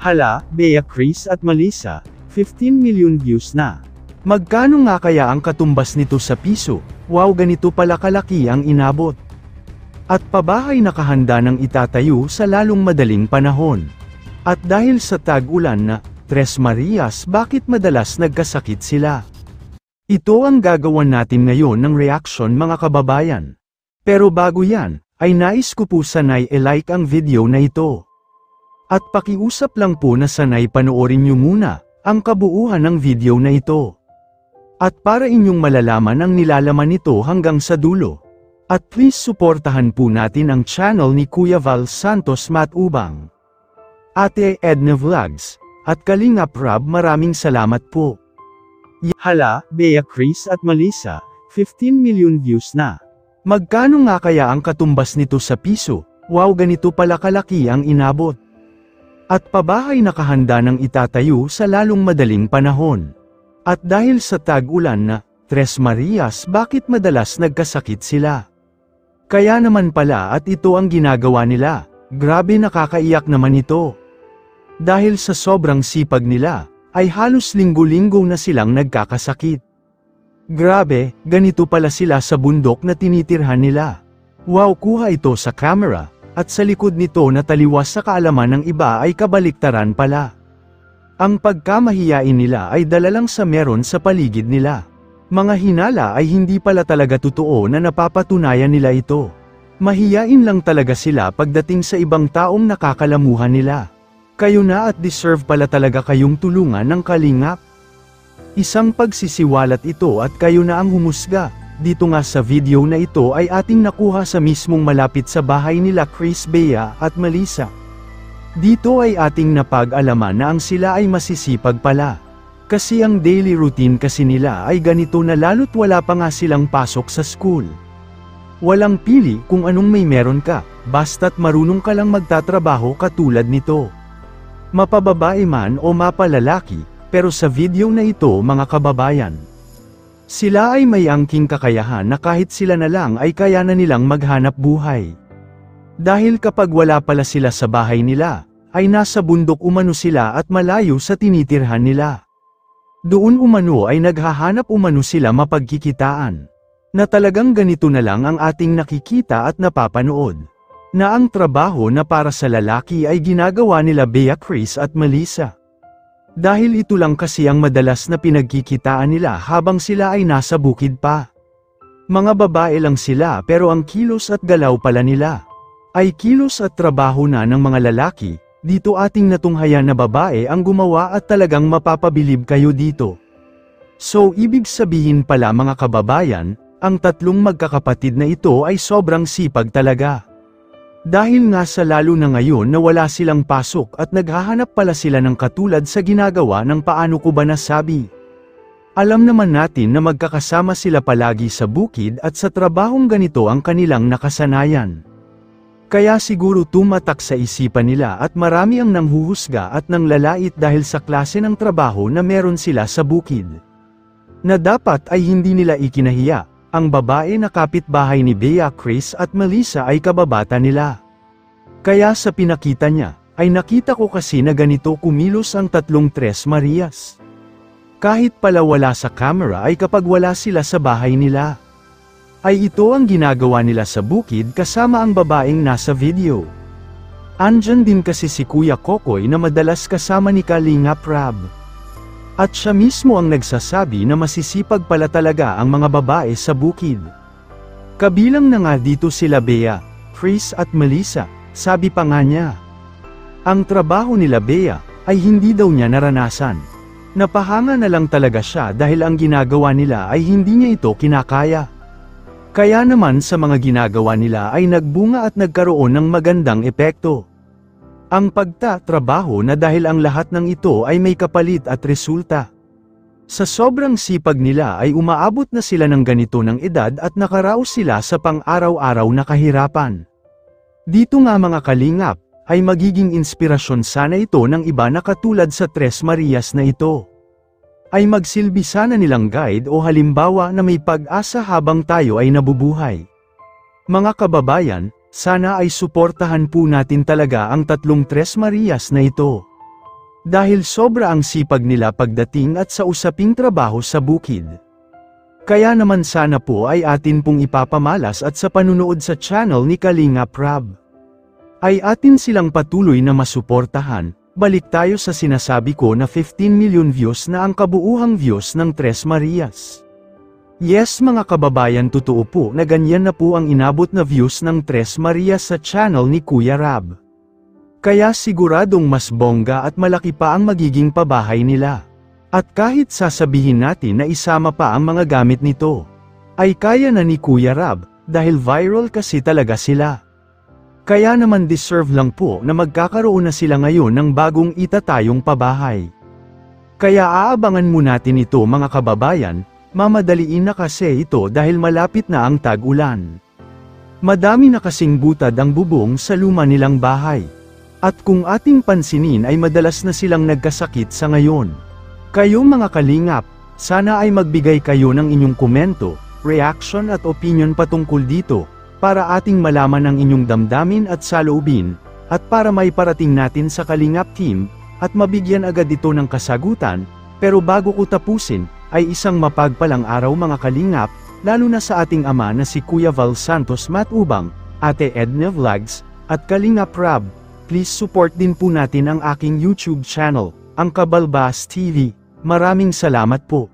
Hala, Bea Chris at Melissa, 15 million views na. Magkano nga kaya ang katumbas nito sa piso? Wow, ganito pala kalaki ang inabot. At pabahay nakahanda ng itatayo sa lalong madaling panahon. At dahil sa tag-ulan na Tres Marias, bakit madalas nagkasakit sila? Ito ang gagawin natin ngayon ng reaction mga kababayan. Pero bago yan, ay nais ko po sanay i-like ang video na ito. At pakiusap lang po na sanay panoorin nyo muna ang kabuuan ng video na ito. At para inyong malalaman ang nilalaman nito hanggang sa dulo. At please suportahan po natin ang channel ni Kuya Val Santos Matubang, Ate Edna Vlogs, at Kalingap Rob, maraming salamat po. Hala, Bea Chris at Melissa, 15 million views na. Magkano nga kaya ang katumbas nito sa piso? Wow, ganito pala kalaki ang inabot. At pabahay nakahanda ng itatayo sa lalong madaling panahon. At dahil sa tag-ulan na Tres Marias, bakit madalas nagkasakit sila? Kaya naman pala at ito ang ginagawa nila. Grabe, nakakaiyak naman ito. Dahil sa sobrang sipag nila, ay halos linggo-linggo na silang nagkakasakit. Grabe, ganito pala sila sa bundok na tinitirhan nila. Wow, kuha ito sa camera. At sa likod nito na taliwas sa kaalaman ng iba ay kabaliktaran pala. Ang pagkamahiyain nila ay dala lang sa meron sa paligid nila. Mga hinala ay hindi pala talaga totoo na napapatunayan nila ito. Mahiyain lang talaga sila pagdating sa ibang taong nakakalamuhan nila. Kayo na at deserve pala talaga kayong tulungan ng Kalingap. Isang pagsisiwalat ito at kayo na ang humusga. Dito nga sa video na ito ay ating nakuha sa mismong malapit sa bahay nila Chris, Bea at Melissa. Dito ay ating napag-alaman na ang sila ay masisipag pala. Kasi ang daily routine kasi nila ay ganito na lalo't wala pa nga silang pasok sa school. Walang pili kung anong may meron ka, basta't marunong ka lang magtatrabaho katulad nito. Mapababae man o mapalalaki, pero sa video na ito mga kababayan, sila ay may angking kakayahan na kahit sila na lang ay kaya na nilang maghanap buhay. Dahil kapag wala pala sila sa bahay nila, ay nasa bundok umano sila at malayo sa tinitirhan nila. Doon umano ay naghahanap umano sila mapagkikitaan. Na talagang ganito na lang ang ating nakikita at napapanood. Na ang trabaho na para sa lalaki ay ginagawa nila Bea Chris at Melissa. Dahil ito lang kasi ang madalas na pinagkikitaan nila habang sila ay nasa bukid pa. Mga babae lang sila pero ang kilos at galaw pala nila ay kilos at trabaho na ng mga lalaki. Dito ating natunghayan na babae ang gumawa at talagang mapapabilib kayo dito. So ibig sabihin pala mga kababayan, ang tatlong magkakapatid na ito ay sobrang sipag talaga. Dahil nga sa lalo na ngayon na wala silang pasok at naghahanap pala sila ng katulad sa ginagawa ng paano ko ba nasabi. Alam naman natin na magkakasama sila palagi sa bukid at sa trabahong ganito ang kanilang nakasanayan. Kaya siguro tumatak sa isipan nila at marami ang nanghuhusga at nanglalait dahil sa klase ng trabaho na meron sila sa bukid. Na dapat ay hindi nila ikinahiya. Ang babae na kapitbahay ni Bea Chris at Melissa ay kababata nila. Kaya sa pinakita niya, ay nakita ko kasi na ganito kumilos ang tatlong Tres Marias. Kahit pala wala sa camera ay kapag wala sila sa bahay nila, ay ito ang ginagawa nila sa bukid kasama ang babaeng nasa video. Andyan din kasi si Kuya Kokoy na madalas kasama ni Kalingap Rob. At siya mismo ang nagsasabi na masisipag pala talaga ang mga babae sa bukid. Kabilang na nga dito sila Bea, Chris at Melissa, sabi pa nga niya. Ang trabaho nila Bea, ay hindi daw niya naranasan. Napahanga na lang talaga siya dahil ang ginagawa nila ay hindi niya ito kinakaya. Kaya naman sa mga ginagawa nila ay nagbunga at nagkaroon ng magandang epekto. Ang pagtatrabaho na dahil ang lahat ng ito ay may kapalit at resulta. Sa sobrang sipag nila ay umaabot na sila ng ganito ng edad at nakaraos sila sa pang-araw-araw na kahirapan. Dito nga mga kalingap, ay magiging inspirasyon sana ito ng iba na katulad sa Tres Marias na ito. Ay magsilbi sana nilang guide o halimbawa na may pag-asa habang tayo ay nabubuhay. Mga kababayan, sana ay suportahan po natin talaga ang tatlong Tres Marias na ito. Dahil sobra ang sipag nila pagdating at sa usaping trabaho sa bukid. Kaya naman sana po ay atin pong ipapamalas at sa panunood sa channel ni Kalinga Prab ay atin silang patuloy na masuportahan. Balik tayo sa sinasabi ko na 15 million views na ang kabuuhang views ng Tres Marias. Yes mga kababayan, totoo po na ganyan na po ang inabot na views ng Tres Marias sa channel ni Kuya Rab. Kaya siguradong mas bongga at malaki pa ang magiging pabahay nila. At kahit sasabihin natin na isama pa ang mga gamit nito, ay kaya na ni Kuya Rab, dahil viral kasi talaga sila. Kaya naman deserve lang po na magkakaroon na sila ngayon ng bagong itatayong pabahay. Kaya aabangan mo natin ito mga kababayan, mamadaliin na kasi ito dahil malapit na ang tag-ulan. Madami na kasing butad ang bubong sa luma nilang bahay. At kung ating pansinin ay madalas na silang nagkasakit sa ngayon. Kayong mga kalingap, sana ay magbigay kayo ng inyong komento, reaction at opinion patungkol dito, para ating malaman ang inyong damdamin at saloobin, at para maiparating natin sa Kalingap Team, at mabigyan agad ito ng kasagutan. Pero bago ko tapusin, ay isang mapagpalang araw mga kalingap, lalo na sa ating ama na si Kuya Val Santos Matubang, Ate Edna Vlogs, at Kalingap Rab. Please support din po natin ang aking YouTube channel, ang Kabalbas TV. Maraming salamat po.